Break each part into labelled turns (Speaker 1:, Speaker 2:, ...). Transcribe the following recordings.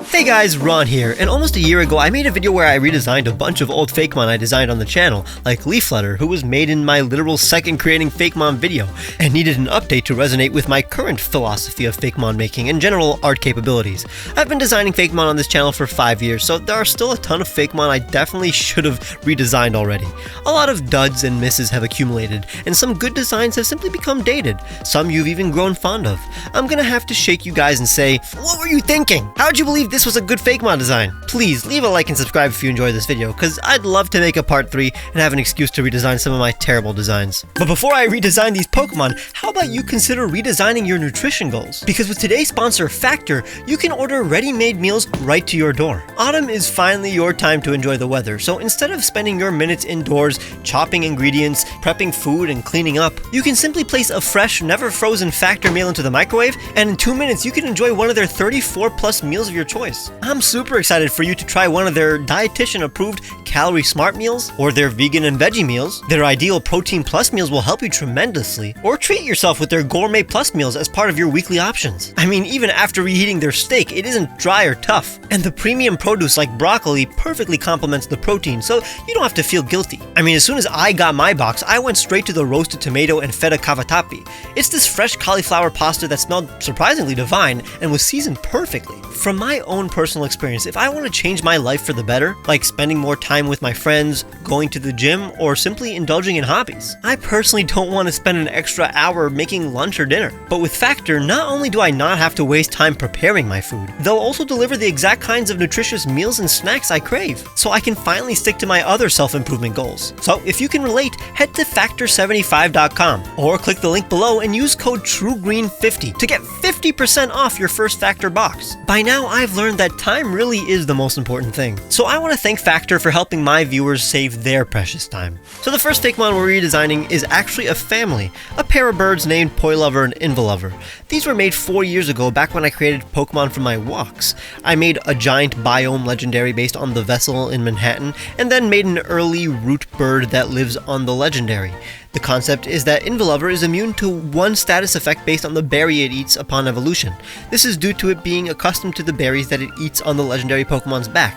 Speaker 1: Hey guys, Ron here, and almost a year ago I made a video where I redesigned a bunch of old Fakemon I designed on the channel, like Leafletter, who was made in my literal second creating Fakemon video, and needed an update to resonate with my current philosophy of Fakemon making and general art capabilities. I've been designing Fakemon on this channel for 5 years, so there are still a ton of Fakemon I definitely should have redesigned already. A lot of duds and misses have accumulated, and some good designs have simply become dated, some you've even grown fond of. I'm gonna have to shake you guys and say, what were you thinking? How'd you believe this was a good Fakemon design? Please leave a like and subscribe if you enjoyed this video, cause I'd love to make a part 3 and have an excuse to redesign some of my terrible designs. But before I redesign these Pokemon, how about you consider redesigning your nutrition goals? Because with today's sponsor, Factor, you can order ready-made meals right to your door. Autumn is finally your time to enjoy the weather, so instead of spending your minutes indoors, chopping ingredients, prepping food, and cleaning up, you can simply place a fresh, never frozen Factor meal into the microwave, and in 2 minutes you can enjoy one of their 34 plus meals of your choice. I'm super excited for you to try one of their dietitian approved calorie smart meals, or their vegan and veggie meals. Their ideal protein plus meals will help you tremendously, or treat yourself with their gourmet plus meals as part of your weekly options. I mean, even after reheating their steak, it isn't dry or tough. And the premium produce like broccoli perfectly complements the protein, so you don't have to feel guilty. I mean, as soon as I got my box, I went straight to the roasted tomato and feta cavatappi. It's this fresh cauliflower pasta that smelled surprisingly divine and was seasoned perfectly. From my own personal experience, if I want to change my life for the better, like spending more time with my friends, going to the gym, or simply indulging in hobbies, I personally don't want to spend an extra hour making lunch or dinner. But with Factor, not only do I not have to waste time preparing my food, they'll also deliver the exact kinds of nutritious meals and snacks I crave, so I can finally stick to my other self-improvement goals. So if you can relate, head to factor75.com or click the link below and use code TrueGreen50 to get 50% off your first Factor box. By now, I've learned that time really is the most important thing, so I want to thank Factor for helping my viewers save their precious time. So the first Fakemon we're redesigning is actually a family, a pair of birds named Poilover and Invulover. These were made 4 years ago, back when I created Pokemon from my walks. I made a giant biome legendary based on the vessel in Manhattan, and then made an early root bird that lives on the legendary. The concept is that Invulover is immune to one status effect based on the berry it eats upon evolution. This is due to it being accustomed to the berries that it eats on the legendary Pokemon's back.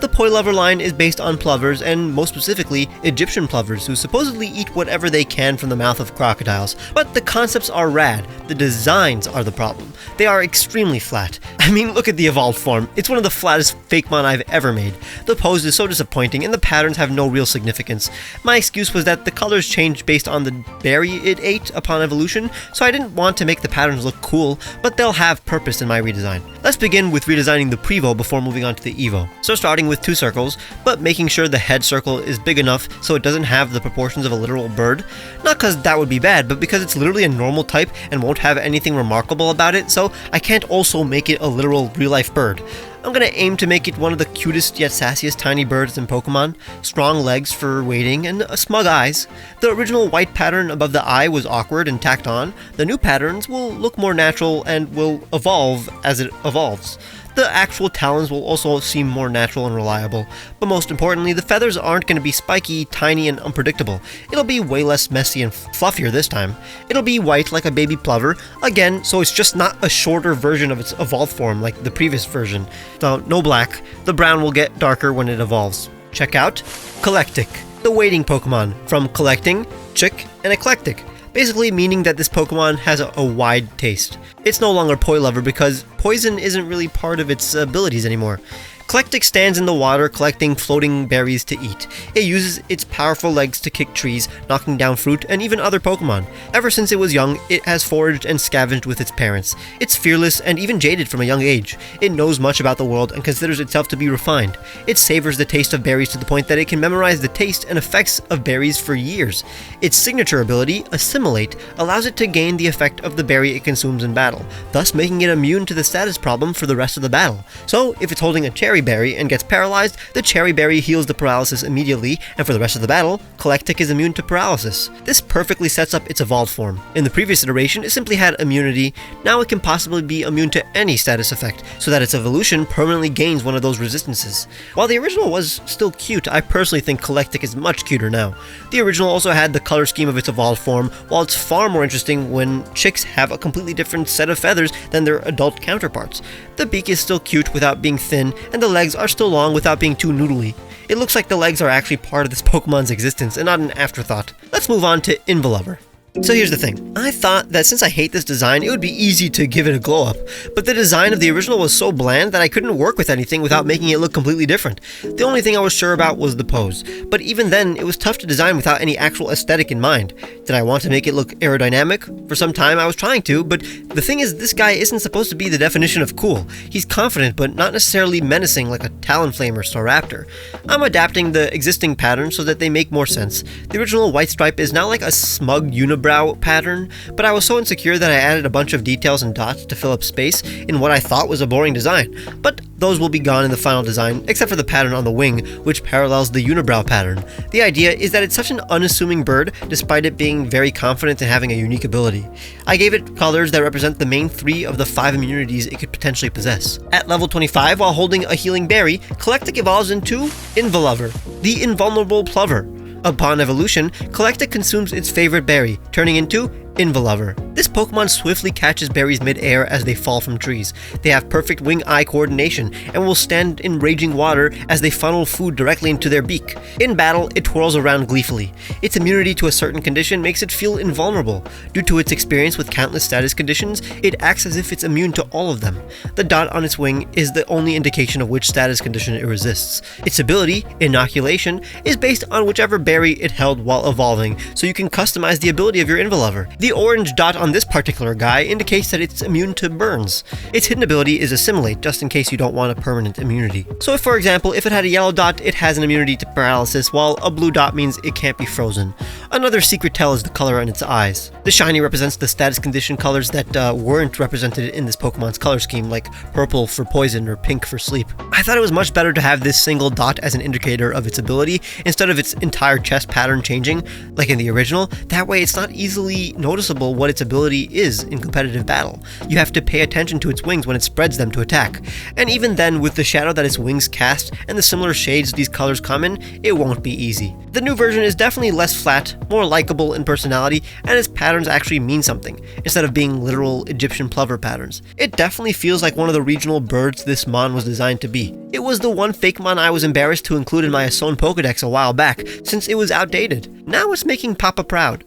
Speaker 1: The Poilover line is based on plovers, and most specifically, Egyptian plovers, who supposedly eat whatever they can from the mouth of crocodiles. But the concepts are rad, the designs are the problem. They are extremely flat. I mean, look at the evolved form, it's one of the flattest Fakemon I've ever made. The pose is so disappointing, and the patterns have no real significance. My excuse was that the colors changed based on the berry it ate upon evolution, so I didn't want to make the patterns look cool, but they'll have purpose in my redesign. Let's begin with redesigning the Prevo before moving on to the Evo. So starting with 2 circles, but making sure the head circle is big enough so it doesn't have the proportions of a literal bird. Not because that would be bad, but because it's literally a normal type and won't have anything remarkable about it, so I can't also make it a literal real-life bird. I'm gonna aim to make it one of the cutest yet sassiest tiny birds in Pokemon, strong legs for wading, and smug eyes. The original white pattern above the eye was awkward and tacked on. The new patterns will look more natural and will evolve as it evolves. The actual talons will also seem more natural and reliable, but most importantly, the feathers aren't going to be spiky, tiny, and unpredictable. It'll be way less messy and fluffier this time. It'll be white like a baby plover, again, so it's just not a shorter version of its evolved form like the previous version. No black, the brown will get darker when it evolves. Check out Collectic, the waiting Pokemon, from collecting, chick, and eclectic. Basically meaning that this Pokemon has a wide taste. It's no longer Poilover because poison isn't really part of its abilities anymore. Collectic stands in the water collecting floating berries to eat. It uses its powerful legs to kick trees, knocking down fruit and even other Pokemon. Ever since it was young, it has foraged and scavenged with its parents. It's fearless and even jaded from a young age. It knows much about the world and considers itself to be refined. It savors the taste of berries to the point that it can memorize the taste and effects of berries for years. Its signature ability, Assimilate, allows it to gain the effect of the berry it consumes in battle, thus making it immune to the status problem for the rest of the battle. So, if it's holding a cherry Cherry Berry and gets paralyzed, the Cherry Berry heals the paralysis immediately, and for the rest of the battle, Collectic is immune to paralysis. This perfectly sets up its evolved form. In the previous iteration, it simply had immunity. Now it can possibly be immune to any status effect, so that its evolution permanently gains one of those resistances. While the original was still cute, I personally think Collectic is much cuter now. The original also had the color scheme of its evolved form, while it's far more interesting when chicks have a completely different set of feathers than their adult counterparts. The beak is still cute without being thin, and the legs are still long without being too noodly. It looks like the legs are actually part of this Pokemon's existence and not an afterthought. Let's move on to Invulover. So here's the thing, I thought that since I hate this design, it would be easy to give it a glow up, but the design of the original was so bland that I couldn't work with anything without making it look completely different. The only thing I was sure about was the pose, but even then, it was tough to design without any actual aesthetic in mind. Did I want to make it look aerodynamic? For some time I was trying to, but the thing is, this guy isn't supposed to be the definition of cool. He's confident, but not necessarily menacing like a Talonflame or Staraptor. I'm adapting the existing patterns so that they make more sense. The original white stripe is now like a smug unibrow pattern, but I was so insecure that I added a bunch of details and dots to fill up space in what I thought was a boring design. But those will be gone in the final design, except for the pattern on the wing, which parallels the unibrow pattern. The idea is that it's such an unassuming bird, despite it being very confident and having a unique ability. I gave it colors that represent the main 3 of the 5 immunities it could potentially possess. At level 25, while holding a healing berry, Collectic evolves into Invulover, the invulnerable plover. Upon evolution, Collectic consumes its favorite berry, turning into Invulover. This Pokemon swiftly catches berries mid-air as they fall from trees. They have perfect wing-eye coordination and will stand in raging water as they funnel food directly into their beak. In battle, it twirls around gleefully. Its immunity to a certain condition makes it feel invulnerable. Due to its experience with countless status conditions, it acts as if it's immune to all of them. The dot on its wing is the only indication of which status condition it resists. Its ability, Inoculation, is based on whichever berry it held while evolving, so you can customize the ability of your Invulover. The orange dot on this particular guy indicates that it's immune to burns. Its hidden ability is Assimilate, just in case you don't want a permanent immunity. So if, for example, if it had a yellow dot, it has an immunity to paralysis, while a blue dot means it can't be frozen. Another secret tell is the color on its eyes. The shiny represents the status condition colors that weren't represented in this Pokemon's color scheme, like purple for poison or pink for sleep. I thought it was much better to have this single dot as an indicator of its ability, instead of its entire chest pattern changing, like in the original. That way it's not easily noticeable what its ability is in competitive battle. You have to pay attention to its wings when it spreads them to attack. And even then, with the shadow that its wings cast and the similar shades these colors come in, it won't be easy. The new version is definitely less flat, more likable in personality, and its patterns actually mean something, instead of being literal Egyptian plover patterns. It definitely feels like one of the regional birds this mon was designed to be. It was the one Fakemon I was embarrassed to include in my Asone Pokedex a while back, since it was outdated. Now it's making Papa proud.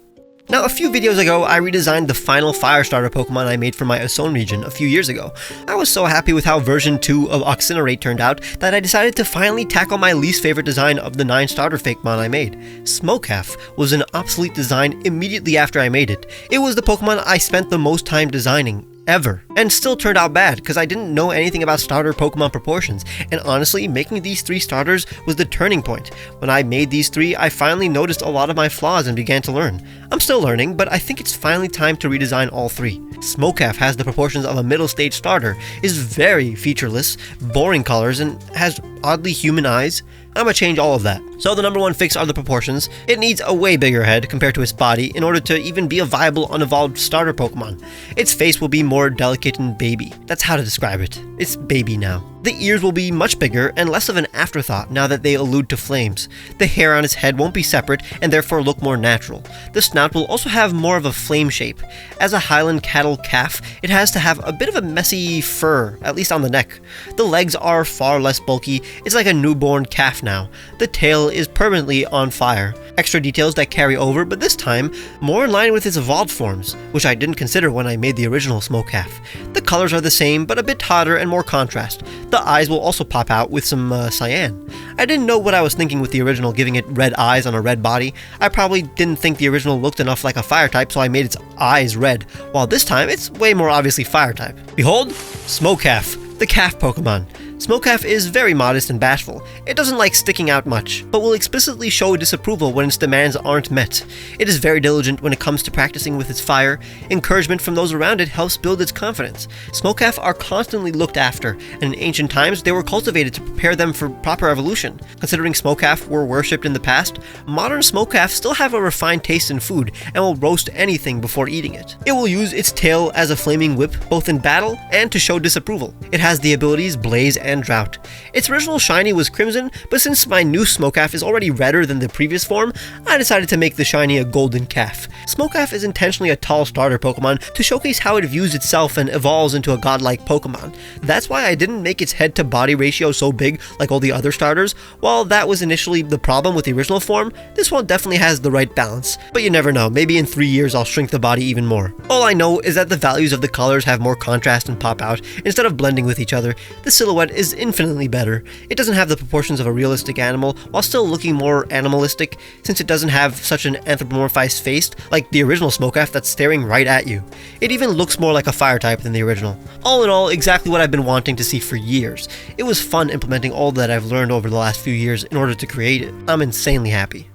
Speaker 1: Now, a few videos ago, I redesigned the final fire starter Pokemon I made for my Asone region a few years ago. I was so happy with how version 2 of Oxynorate turned out that I decided to finally tackle my least favorite design of the 9 starter Fakemon I made. Smokalf was an obsolete design immediately after I made it. It was the Pokemon I spent the most time designing ever, and still turned out bad because I didn't know anything about starter Pokemon proportions, and honestly, making these 3 starters was the turning point. When I made these 3, I finally noticed a lot of my flaws and began to learn. I'm still learning, but I think it's finally time to redesign all 3. Smokalf has the proportions of a middle stage starter, is very featureless, boring colors, and has oddly human eyes. I'm gonna change all of that. So the number 1 fix are the proportions. It needs a way bigger head compared to its body in order to even be a viable unevolved starter Pokemon. Its face will be more delicate and baby. That's how to describe it. It's baby now. The ears will be much bigger and less of an afterthought now that they allude to flames. The hair on its head won't be separate and therefore look more natural. The snout will also have more of a flame shape. As a Highland cattle calf, it has to have a bit of a messy fur, at least on the neck. The legs are far less bulky. It's like a newborn calf now. The tail is permanently on fire. Extra details that carry over, but this time more in line with its evolved forms, which I didn't consider when I made the original Smokalf. The colors are the same, but a bit hotter and more contrast. The eyes will also pop out with some cyan. I didn't know what I was thinking with the original, giving it red eyes on a red body. I probably didn't think the original looked enough like a fire type, so I made its eyes red, while this time it's way more obviously fire type. Behold, Smokalf, the calf Pokemon. Smokalf is very modest and bashful. It doesn't like sticking out much, but will explicitly show disapproval when its demands aren't met. It is very diligent when it comes to practicing with its fire. Encouragement from those around it helps build its confidence. Smokalf are constantly looked after, and in ancient times they were cultivated to prepare them for proper evolution. Considering Smokalf were worshipped in the past, modern Smokalf still have a refined taste in food and will roast anything before eating it. It will use its tail as a flaming whip both in battle and to show disapproval. It has the abilities Blaze and Drought. Its original shiny was Crimson, but since my new Smokalf is already redder than the previous form, I decided to make the shiny a Golden Calf. Smokalf is intentionally a tall starter Pokemon to showcase how it views itself and evolves into a godlike Pokemon. That's why I didn't make its head to body ratio so big like all the other starters. While that was initially the problem with the original form, this one definitely has the right balance. But you never know, maybe in 3 years I'll shrink the body even more. All I know is that the values of the colors have more contrast and pop out instead of blending with each other. The silhouette is infinitely better. It doesn't have the proportions of a realistic animal while still looking more animalistic, since it doesn't have such an anthropomorphized face like the original Smokalf that's staring right at you. It even looks more like a fire type than the original. All in all, exactly what I've been wanting to see for years. It was fun implementing all that I've learned over the last few years in order to create it. I'm insanely happy.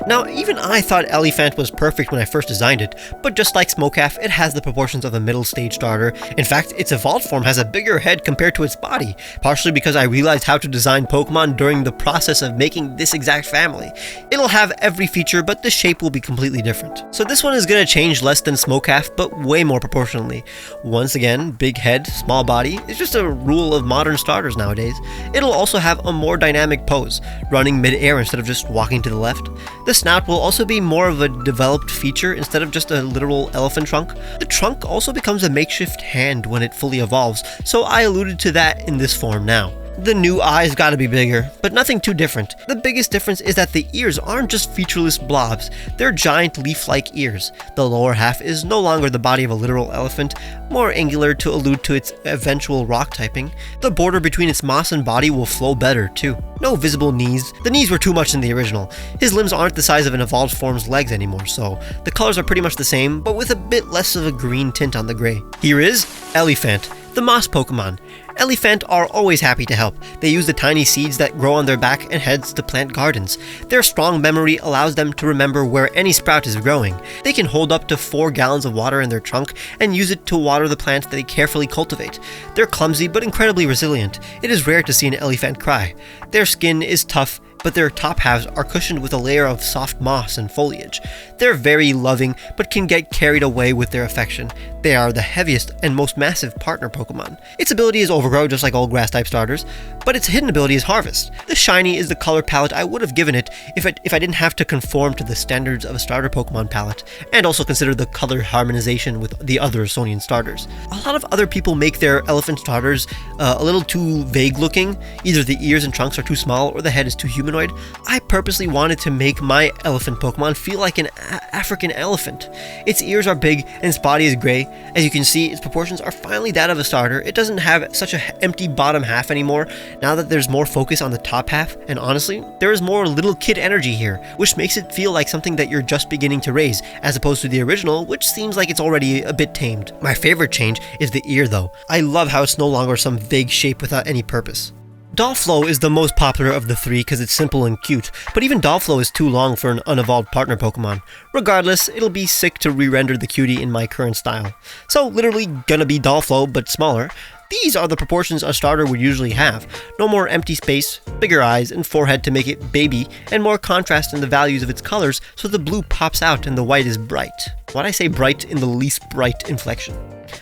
Speaker 1: Now, even I thought Eleafant was perfect when I first designed it, but just like Smokalf, it has the proportions of a middle stage starter. In fact, its evolved form has a bigger head compared to its body, partially because I realized how to design Pokemon during the process of making this exact family. It'll have every feature, but the shape will be completely different. So this one is going to change less than Smokalf, but way more proportionally. Once again, big head, small body, it's just a rule of modern starters nowadays. It'll also have a more dynamic pose, running mid-air instead of just walking to the left. The snout will also be more of a developed feature instead of just a literal elephant trunk. The trunk also becomes a makeshift hand when it fully evolves, so I alluded to that in this form now. The new eyes gotta be bigger, but nothing too different. The biggest difference is that the ears aren't just featureless blobs, they're giant leaf-like ears. The lower half is no longer the body of a literal elephant, more angular to allude to its eventual rock typing. The border between its moss and body will flow better, too. No visible knees. The knees were too much in the original. His limbs aren't the size of an evolved form's legs anymore, so the colors are pretty much the same, but with a bit less of a green tint on the gray. Here is Eleafant, the moss Pokemon. Eleafant are always happy to help. They use the tiny seeds that grow on their back and heads to plant gardens. Their strong memory allows them to remember where any sprout is growing. They can hold up to 4 gallons of water in their trunk and use it to water the plants that they carefully cultivate. They're clumsy but incredibly resilient. It is rare to see an Eleafant cry. Their skin is tough, but their top halves are cushioned with a layer of soft moss and foliage. They're very loving, but can get carried away with their affection. They are the heaviest and most massive partner Pokemon. Its ability is Overgrow, just like all grass-type starters, but its hidden ability is Harvest. The shiny is the color palette I would have given it if I didn't have to conform to the standards of a starter Pokemon palette, and also consider the color harmonization with the other Sonian starters. A lot of other people make their elephant starters a little too vague looking. Either the ears and trunks are too small or the head is too humanoid. I purposely wanted to make my elephant Pokemon feel like an African elephant. Its ears are big and its body is gray. As you can see, its proportions are finally that of a starter. It doesn't have such an empty bottom half anymore now that there's more focus on the top half, and honestly, there is more little kid energy here, which makes it feel like something that you're just beginning to raise, as opposed to the original, which seems like it's already a bit tamed. My favorite change is the ear though. I love how it's no longer some vague shape without any purpose. Dolflow is the most popular of the three because it's simple and cute, but even Dolflow is too long for an unevolved partner Pokemon. Regardless, it'll be sick to re-render the cutie in my current style. So literally gonna be Dolflow, but smaller. These are the proportions a starter would usually have. No more empty space, bigger eyes and forehead to make it baby, and more contrast in the values of its colors so the blue pops out and the white is bright. Why'd I say bright in the least bright inflection?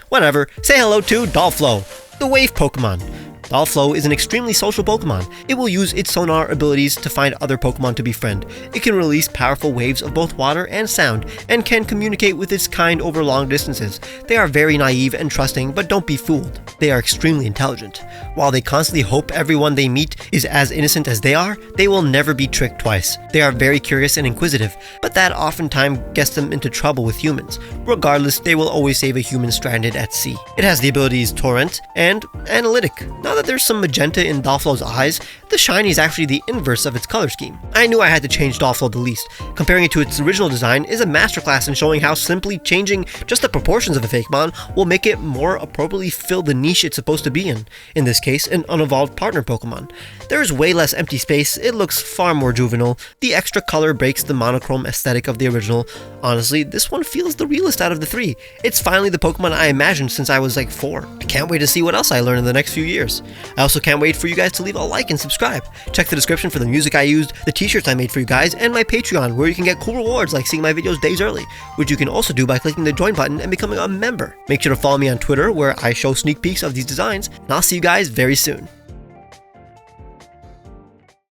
Speaker 1: Whatever, say hello to Dolflow, the wave Pokemon. Dolflow is an extremely social Pokemon. It will use its sonar abilities to find other Pokemon to befriend. It can release powerful waves of both water and sound, and can communicate with its kind over long distances. They are very naive and trusting, but don't be fooled. They are extremely intelligent. While they constantly hope everyone they meet is as innocent as they are, they will never be tricked twice. They are very curious and inquisitive, but that oftentimes gets them into trouble with humans. Regardless, they will always save a human stranded at sea. It has the abilities Torrent and Analytic. Now that there's some magenta in Dolflow's eyes, the shiny is actually the inverse of its color scheme. I knew I had to change Dolflow the least. Comparing it to its original design is a masterclass in showing how simply changing just the proportions of a Fakemon will make it more appropriately fill the niche it's supposed to be in this case, an unevolved partner Pokemon. There is way less empty space, it looks far more juvenile, the extra color breaks the monochrome aesthetic of the original. Honestly, this one feels the realest out of the three. It's finally the Pokemon I imagined since I was like 4. I can't wait to see what else I learn in the next few years. I also can't wait for you guys to leave a like and subscribe. Check the description for the music I used, the t-shirts I made for you guys, and my Patreon, where you can get cool rewards like seeing my videos days early, which you can also do by clicking the join button and becoming a member. Make sure to follow me on Twitter, where I show sneak peeks of these designs, and I'll see you guys very soon.